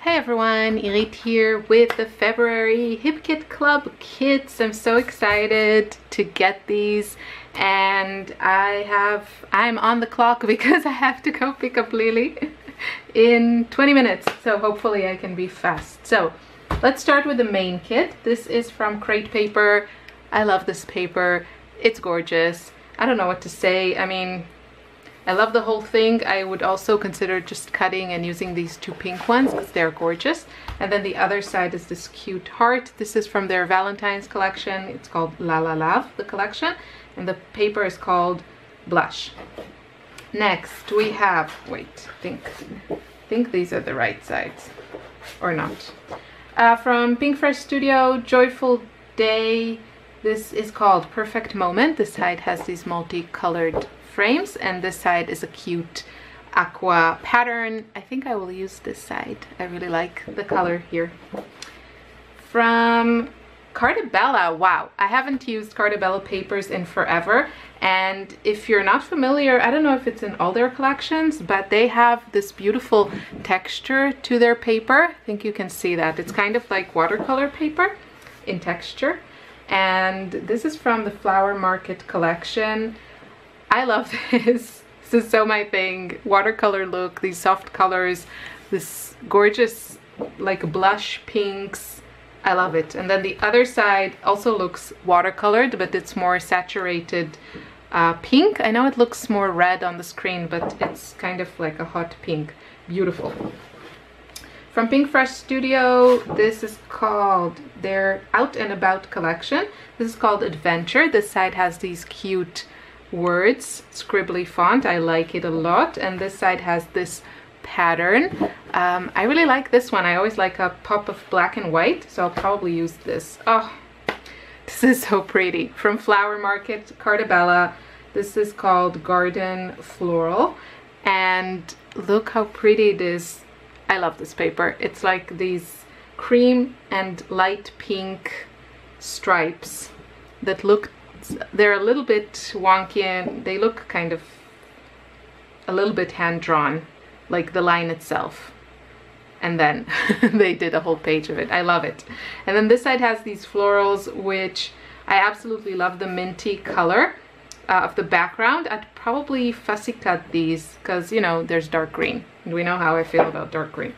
Hey everyone, Irit here with the February Hip Kit Club kits. I'm so excited to get these, and I'm on the clock because I have to go pick up Lily in 20 minutes, so hopefully I can be fast. So let's start with the main kit. This is from Crate Paper. I love this paper. It's gorgeous. I don't know what to say. I mean, I love the whole thing. I would also consider just cutting and using these two pink ones because they're gorgeous. And then the other side is this cute heart. This is from their Valentine's collection. It's called La La Love, the collection. And the paper is called Blush. Next we have, wait, think these are the right sides or not. From Pink Fresh Studio, Joyful Day. This is called Perfect Moment. This side has these multicolored frames, and this side is a cute aqua pattern. I think I will use this side. I really like the color here. From Cartabella, wow, I haven't used Cartabella papers in forever, and if you're not familiar, I don't know if it's in all their collections, but they have this beautiful texture to their paper. I think you can see that. It's kind of like watercolor paper in texture, and this is from the Flower Market collection. I love this. This is so my thing. Watercolor look, these soft colors, this gorgeous like blush pinks. I love it. And then the other side also looks watercolored, but it's more saturated pink. I know it looks more red on the screen, but it's kind of like a hot pink. Beautiful. From Pink Fresh Studio, this is called their Out and About collection. This is called Adventure. This side has these cute words, scribbly font. I like it a lot. And this side has this pattern. I really like this one. I always like a pop of black and white, so I'll probably use this. Oh, this is so pretty. From Flower Market, Cartabella. This is called Garden Floral, and look how pretty it is. I love this paper. It's like these cream and light pink stripes that look, they're a little bit wonky and they look kind of a little bit hand-drawn, like the line itself. And then they did a whole page of it. I love it. And then this side has these florals, which I absolutely love the minty color of the background. I'd probably fussy cut these because, you know, there's dark green. And we know how I feel about dark green.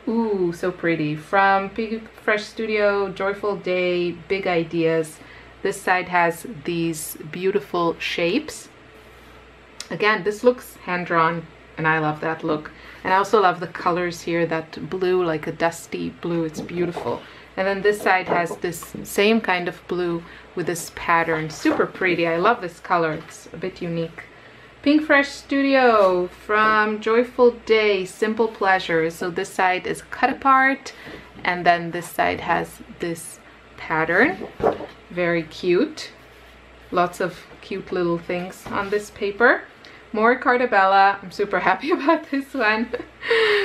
Ooh, so pretty. From Pink Fresh Studio, Joyful Day, Big Ideas. This side has these beautiful shapes. Again, this looks hand-drawn, and I love that look. And I also love the colors here, that blue, like a dusty blue. It's beautiful. And then this side has this same kind of blue with this pattern. Super pretty. I love this color. It's a bit unique. Pink Fresh Studio, from Joyful Day, Simple Pleasures. So this side is cut apart, and then this side has this pattern. Very cute. Lots of cute little things on this paper. More Cartabella. I'm super happy about this one.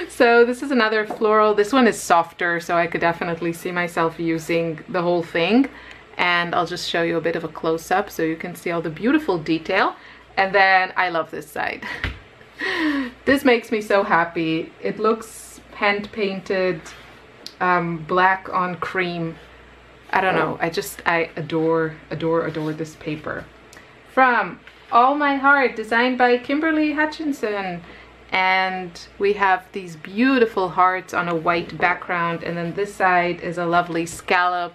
So this is another floral. This one is softer, so I could definitely see myself using the whole thing. And I'll just show you a bit of a close-up so you can see all the beautiful detail. And then I love this side. This makes me so happy. It looks hand-painted, black on cream. I don't know, I adore this paper. From All My Heart, designed by Kimberly Hutchinson. And we have these beautiful hearts on a white background, and then this side is a lovely scallop.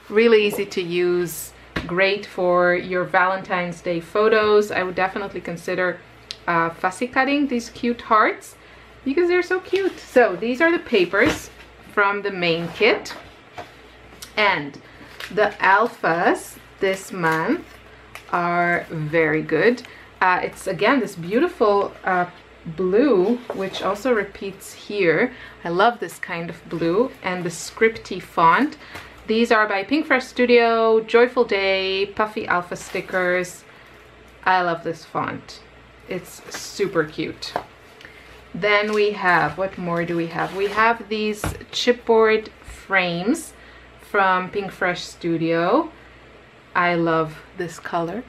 Really easy to use, great for your Valentine's Day photos. I would definitely consider fussy cutting these cute hearts because they're so cute. So these are the papers from the main kit. And the alphas this month are very good. It's again this beautiful blue, which also repeats here. I love this kind of blue, and the scripty font. These are by Pink Fresh Studio, Joyful Day, Puffy Alpha stickers. I love this font. It's super cute. Then we have, what more do we have? We have these chipboard frames from Pink Fresh Studio. I love this color.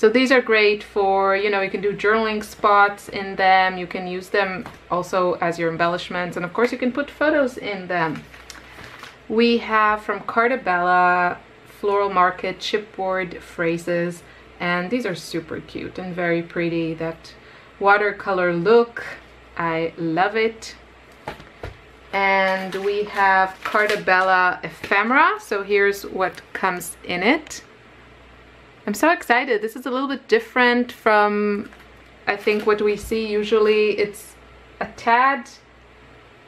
So these are great for, you know, you can do journaling spots in them. You can use them also as your embellishments. And of course you can put photos in them. We have from Cartabella, Floral Market, chipboard phrases. And these are super cute and very pretty. That watercolor look, I love it. And we have Cartabella ephemera. So here's what comes in it. I'm so excited. This is a little bit different from, I think, what we see usually. It's a tad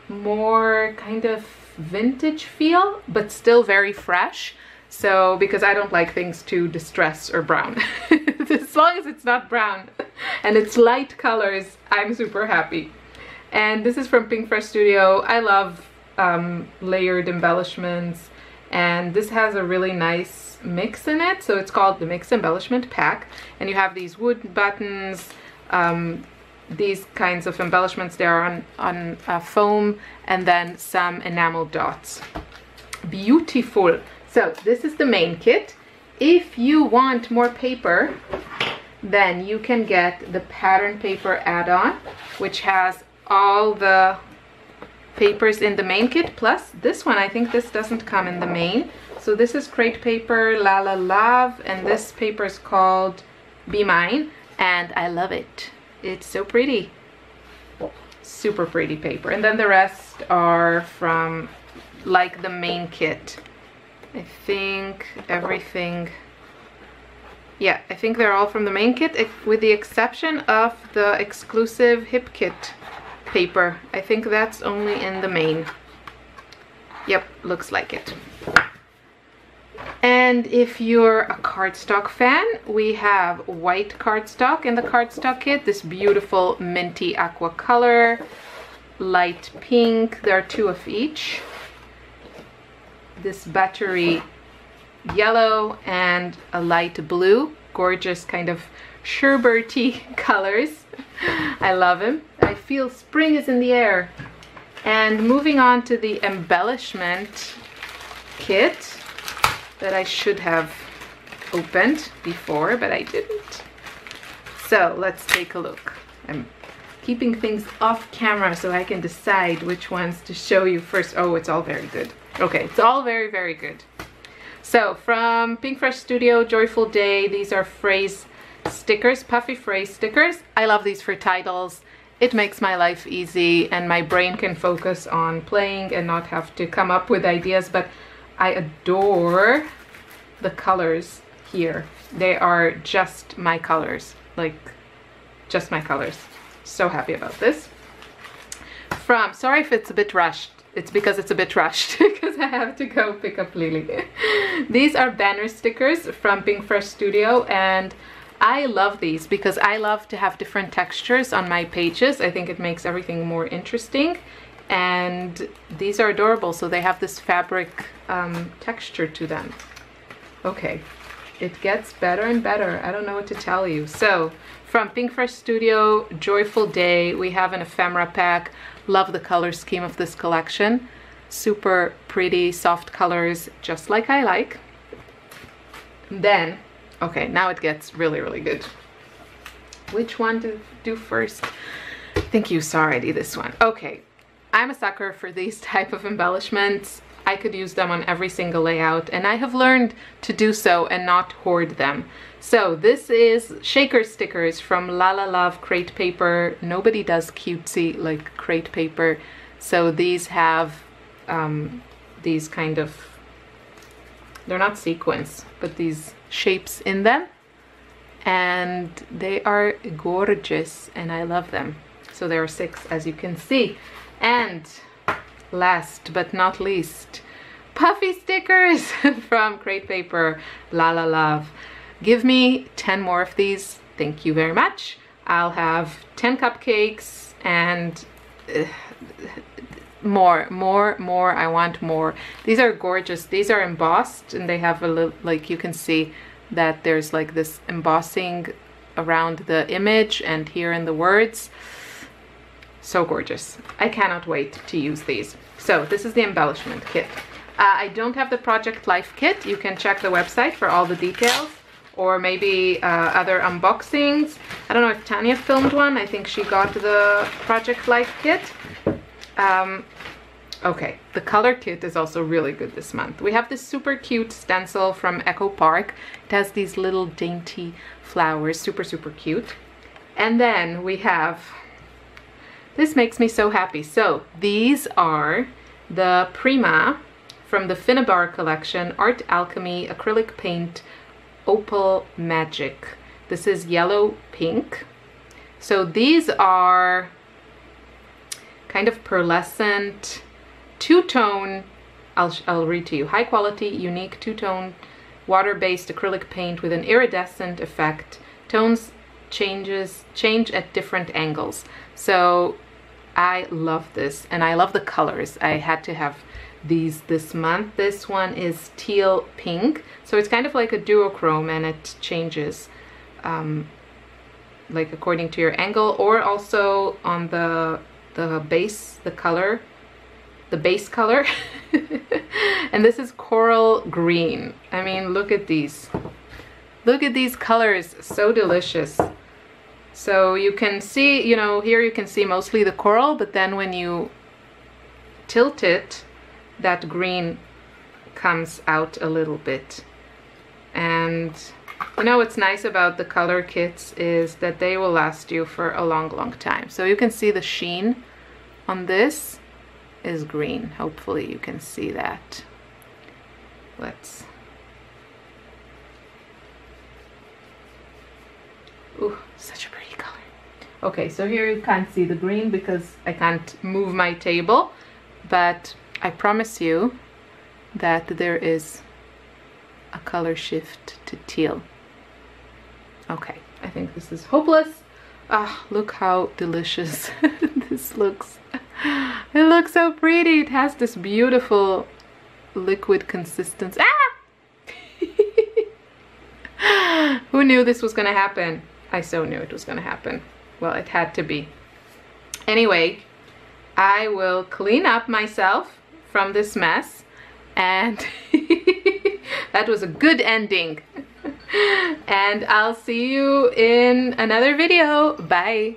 more kind of vintage feel, but still very fresh. So, because I don't like things too distressed or brown. As long as it's not brown and it's light colors, I'm super happy. And this is from Pink Fresh Studio. I love layered embellishments. And this has a really nice mix in it. So it's called the Mix Embellishment Pack. And you have these wood buttons, these kinds of embellishments. They are on foam, and then some enamel dots. Beautiful. So this is the main kit. If you want more paper, then you can get the pattern paper add-on, which has all the papers in the main kit, plus this one. I think this doesn't come in the main. So this is crate paper La La Love, and this paper is called Be Mine, and I love it. It's so pretty. Super pretty paper. And then the rest are from like the main kit. I think everything, yeah, I think they're all from the main kit, with the exception of the exclusive hip kit paper. I think that's only in the main. Yep, looks like it. And if you're a cardstock fan, we have white cardstock in the cardstock kit. This beautiful minty aqua color, light pink. There are 2 of each. This buttery yellow and a light blue. Gorgeous kind of sherbety colors. I love them. I feel spring is in the air. And moving on to the embellishment kit that I should have opened before, but I didn't. So let's take a look. I'm keeping things off camera so I can decide which ones to show you first. Oh, it's all very good. Okay, it's all very, very good. So from Pink Fresh Studio, Joyful Day, these are phrase stickers, puffy phrase stickers. I love these for titles. It makes my life easy and my brain can focus on playing and not have to come up with ideas, but I adore the colors here. They are just my colors, like just my colors. So happy about this. From, sorry if it's a bit rushed. It's because it's a bit rushed because I have to go pick up Lily. These are banner stickers from Pink Fresh Studio, and I love these because I love to have different textures on my pages. I think it makes everything more interesting, and these are adorable. So they have this fabric texture to them. Okay, it gets better and better. I don't know what to tell you. So from Pink Fresh Studio, Joyful Day, we have an ephemera pack. Love the color scheme of this collection. Super pretty, soft colors, just like I like. Then, okay, now it gets really, really good. Which one to do first? I think you saw already this one. Okay, I'm a sucker for these type of embellishments. I could use them on every single layout, and I have learned to do so and not hoard them. So this is shaker stickers from La La Love crate paper. Nobody does cutesy like crate paper. So these have these kind of, they're not sequins, but these shapes in them. And they are gorgeous and I love them. So there are 6, as you can see. And last but not least, puffy stickers from crate paper, La La Love. Give me 10 more of these, thank you very much. I'll have 10 cupcakes and more. I want more. These are gorgeous. These are embossed and they have a little, like you can see that there's like this embossing around the image and here in the words. So gorgeous. I cannot wait to use these. So this is the embellishment kit. I don't have the Project Life kit. You can check the website for all the details. or maybe other unboxings. I don't know if Tanya filmed one. I think she got the Project Life kit. Okay, the color kit is also really good this month. We have this super cute stencil from Echo Park. It has these little dainty flowers, super cute. And then we have, this makes me so happy. So these are the Prima from the Finnabar collection, Art Alchemy Acrylic Paint Opal Magic. This is yellow pink. So these are kind of pearlescent, two-tone, I'll read to you. High quality, unique two-tone, water-based acrylic paint with an iridescent effect. Tones change at different angles. So I love this, and I love the colors. I had to have these this month. This one is teal pink, so it's kind of like a duochrome, and it changes like according to your angle, or also on the base, the color, the base color. And this is coral green. I mean, look at these. Look at these colors, so delicious. So you can see, you know, here you can see mostly the coral, but then when you tilt it, that green comes out a little bit. And you know what's nice about the color kits is that they will last you for a long time. So you can see the sheen on this is green. Hopefully you can see that. Let's... Ooh, such a pretty color. Okay, so here you can't see the green because I can't move my table, but I promise you that there is a color shift to teal. Okay, I think this is hopeless. Ah, look how delicious this looks. It looks so pretty. It has this beautiful liquid consistency. Ah! Who knew this was gonna happen? I so knew it was gonna happen. Well, it had to be. Anyway, I will clean up myself from this mess, and that was a good ending. And I'll see you in another video. Bye.